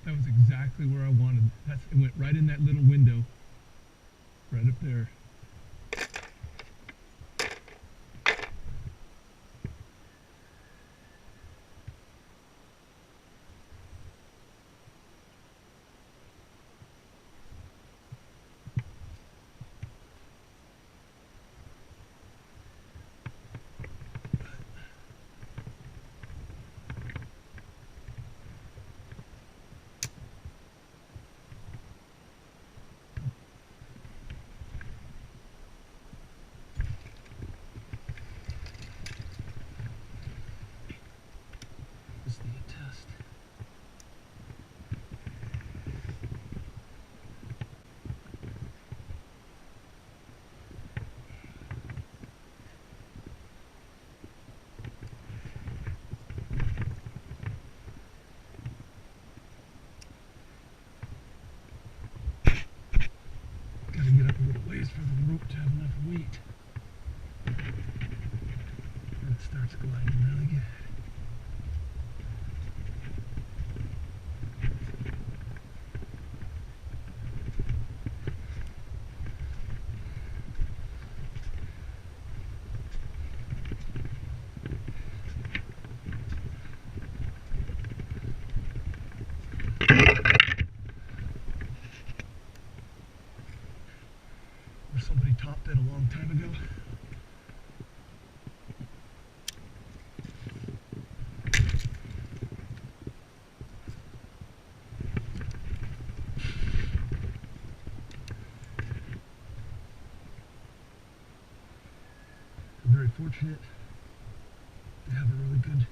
That was exactly where I wanted. It went right in that little window, right up there. Just need a test. Gotta get up a little ways for the rope to have enough weight. And it starts gliding really good. Or somebody topped it a long time ago. I'm very fortunate to have a really good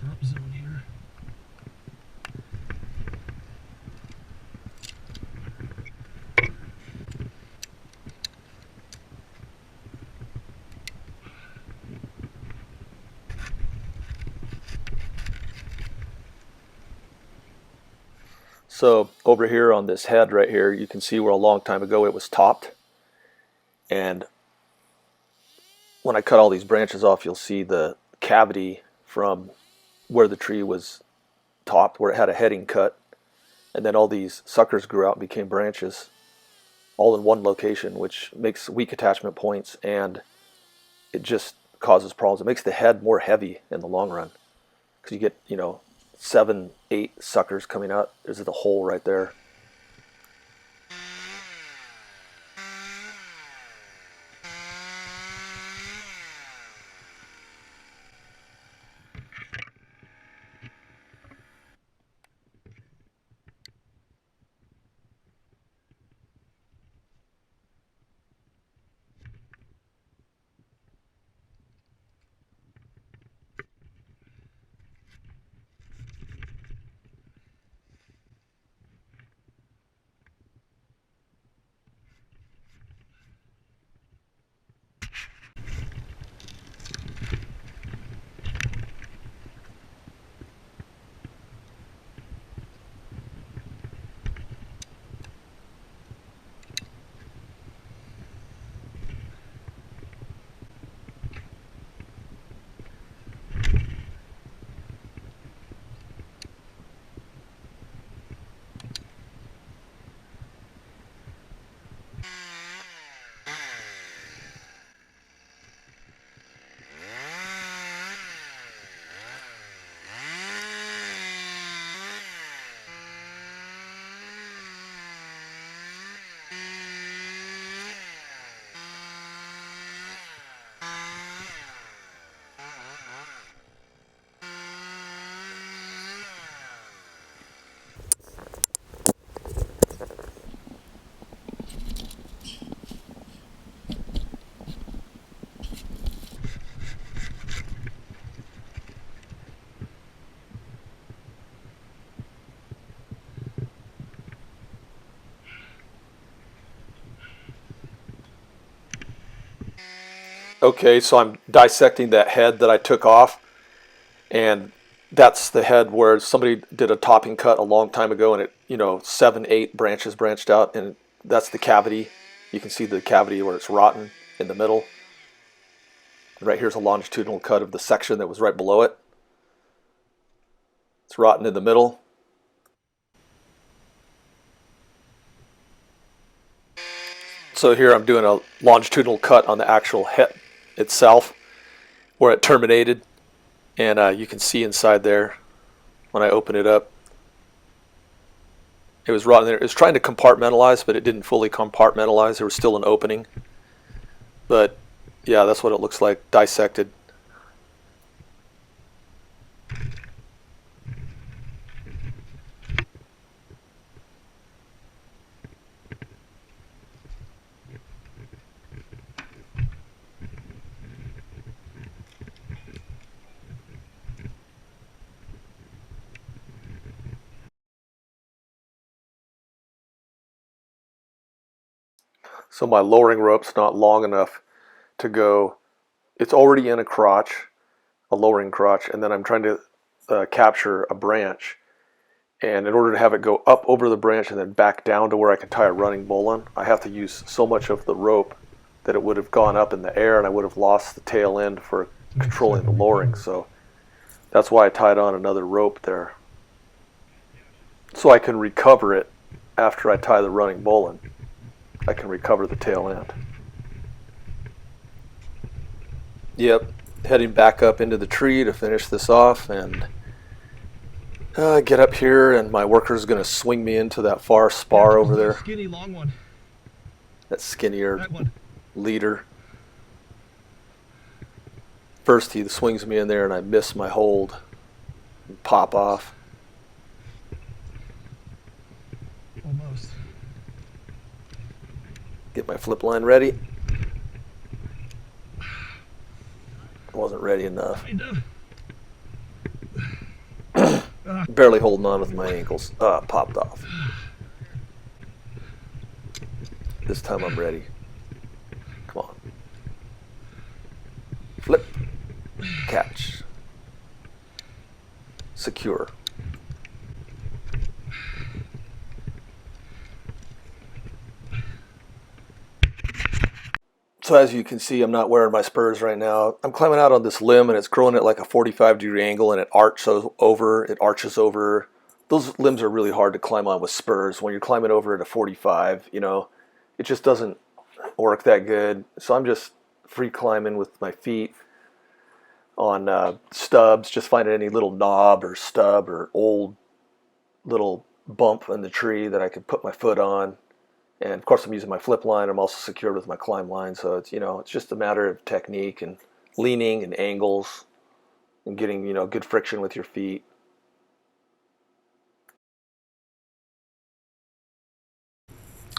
drop zone here. So over here on this head right here, you can see where a long time ago it was topped. And when I cut all these branches off, you'll see the cavity from where the tree was topped, where it had a heading cut. And then all these suckers grew out and became branches all in one location, which makes weak attachment points, and it just causes problems. It makes the head more heavy in the long run because you get, 7, 8 suckers coming out. There's the hole right there. Okay, so I'm dissecting that head that I took off, and that's the head where somebody did a topping cut a long time ago, and it, 7, 8 branches branched out, and that's the cavity. You can see the cavity where it's rotten in the middle. Right here's a longitudinal cut of the section that was right below it. It's rotten in the middle. So here I'm doing a longitudinal cut on the actual head itself, where it terminated, and you can see inside there when I open it up. It was rotten there. It was trying to compartmentalize, but it didn't fully compartmentalize. There was still an opening. But yeah, that's what it looks like, dissected. So my lowering rope's not long enough to go. It's already in a crotch, a lowering crotch, and then I'm trying to capture a branch. And in order to have it go up over the branch and then back down to where I can tie a running bowline, I have to use so much of the rope that it would have gone up in the air and I would have lost the tail end for controlling the lowering. So that's why I tied on another rope there, so I can recover it after I tie the running bowline. I can recover the tail end. Yep, heading back up into the tree to finish this off, and get up here, and my worker's going to swing me into that far spar over there. Skinny long one. That skinnier That one. leader. First he swings me in there and I miss my hold and pop off. Almost. Get my flip line ready. Wasn't ready enough. Kind of. Barely holding on with my ankles. Popped off. This time I'm ready. Come on. Flip. Catch. Secure. So as you can see, I'm not wearing my spurs right now. I'm climbing out on this limb and it's growing at like a 45-degree angle and it arches over. Those limbs are really hard to climb on with spurs. When you're climbing over at a 45, it just doesn't work that good. So I'm just free climbing with my feet on stubs, just finding any little knob or stub or old little bump in the tree that I could put my foot on. And of course I'm using my flip line. I'm also secured with my climb line. So it's, it's just a matter of technique and leaning and angles and getting, good friction with your feet.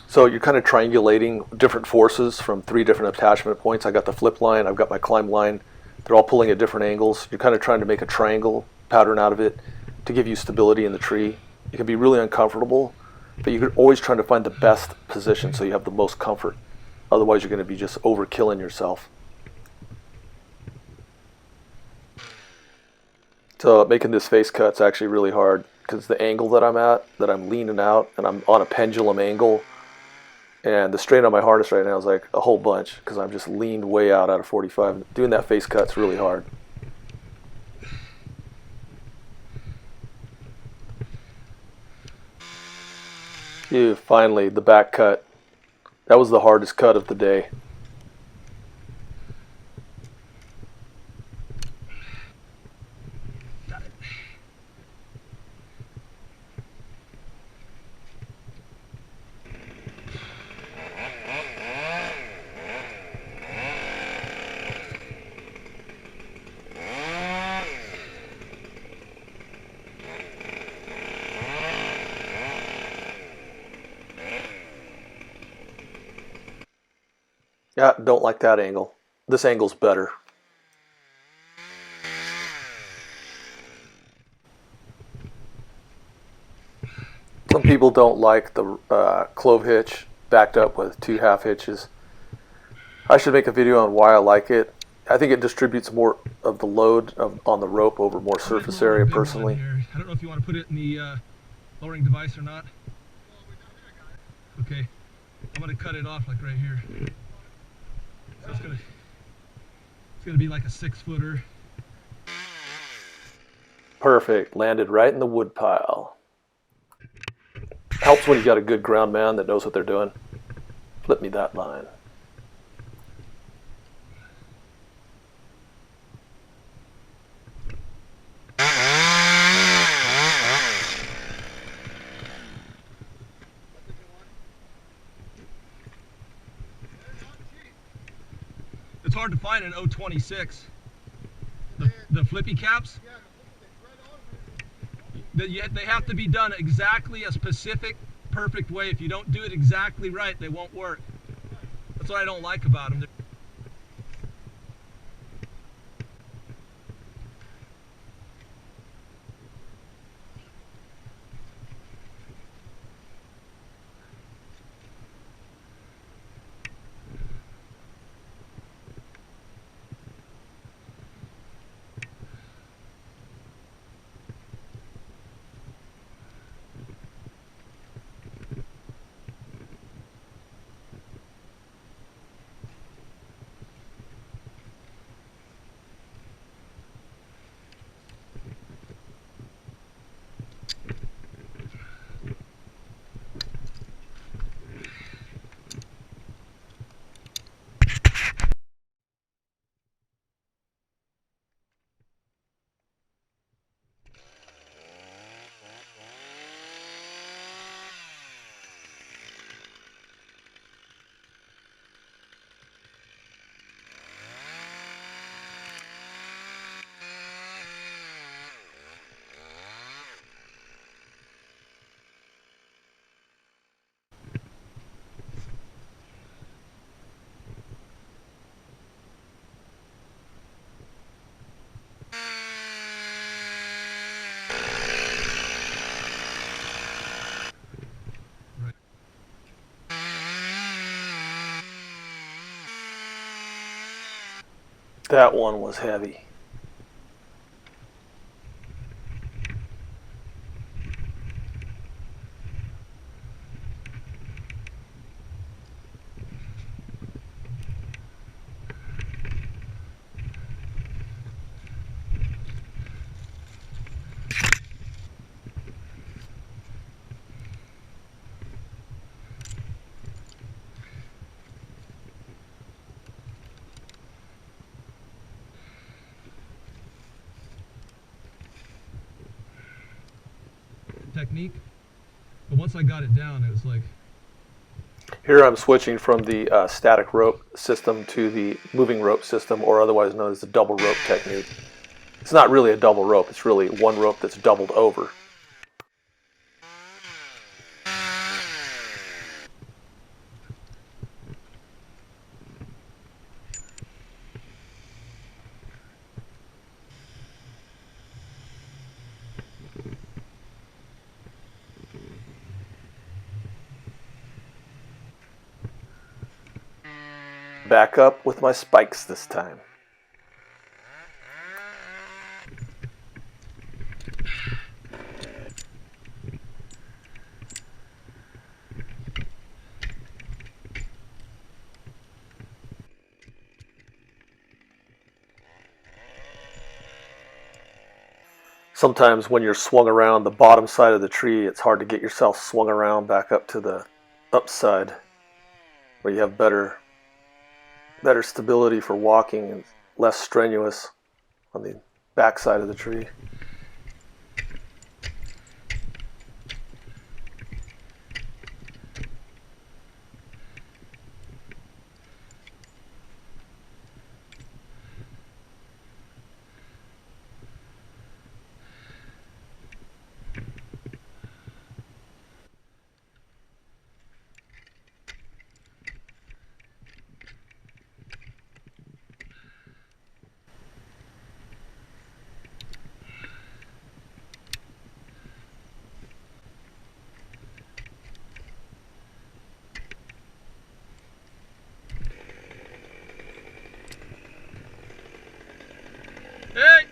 So you're kind of triangulating different forces from 3 different attachment points. I got the flip line, I've got my climb line. They're all pulling at different angles. You're kind of trying to make a triangle pattern out of it to give you stability in the tree. It can be really uncomfortable, but you're always trying to find the best position so you have the most comfort. Otherwise you're going to be just overkilling yourself. So making this face cut's actually really hard because the angle that I'm at, that I'm leaning out, and I'm on a pendulum angle, and the strain on my harness right now is like a whole bunch because I'm just leaned way out of 45. Doing that face cut's really hard. Finally, the back cut. That was the hardest cut of the day. Got it. Yeah, don't like that angle. This angle's better. Some people don't like the clove hitch backed up with 2 half hitches. I should make a video on why I like it. I think it distributes more of the load on the rope over more surface area personally. I don't know if you want to put it in the lowering device or not. Okay, I'm going to cut it off like right here. So it's gonna be like a 6-footer. Perfect. Landed right in the wood pile. Helps when you got a good ground man that knows what they're doing. Flip me that line. It's hard to find an 026. The flippy caps? They have to be done exactly a specific, perfect way. If you don't do it exactly right, they won't work. That's what I don't like about them. That one was heavy. Technique. But once I got it down, it was like... Here I'm switching from the static rope system to the moving rope system, or otherwise known as the double rope technique. It's not really a double rope, it's really one rope that's doubled over. Back up with my spikes this time. Sometimes when you're swung around the bottom side of the tree, it's hard to get yourself swung around back up to the upside where you have better stability for walking and less strenuous on the back side of the tree. Hey!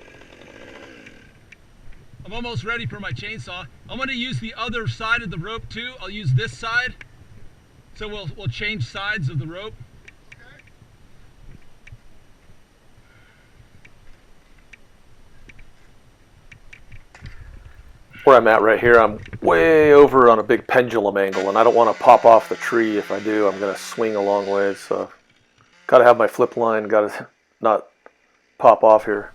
I'm almost ready for my chainsaw. I'm going to use the other side of the rope too. I'll use this side. So we'll change sides of the rope. where I'm at right here, I'm way over on a big pendulum angle, and I don't want to pop off the tree. If I do, I'm going to swing a long ways. So, got to have my flip line, got to not pop off here.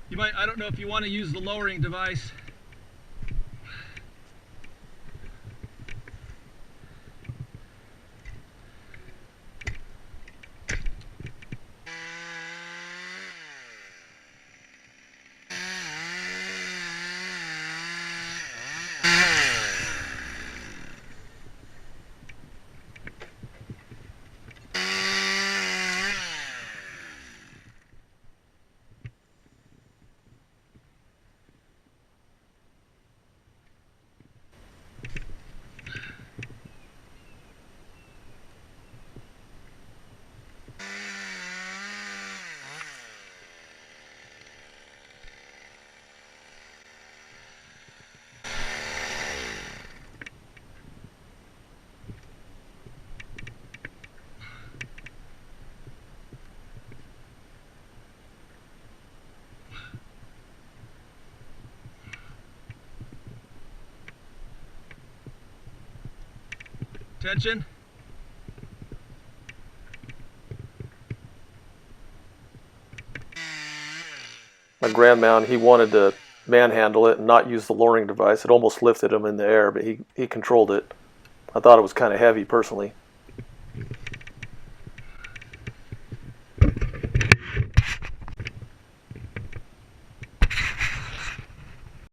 You might, I don't know if you want to use the lowering device. Tension. My grandman, he wanted to manhandle it and not use the lowering device. It almost lifted him in the air, but he controlled it. I thought it was kind of heavy personally.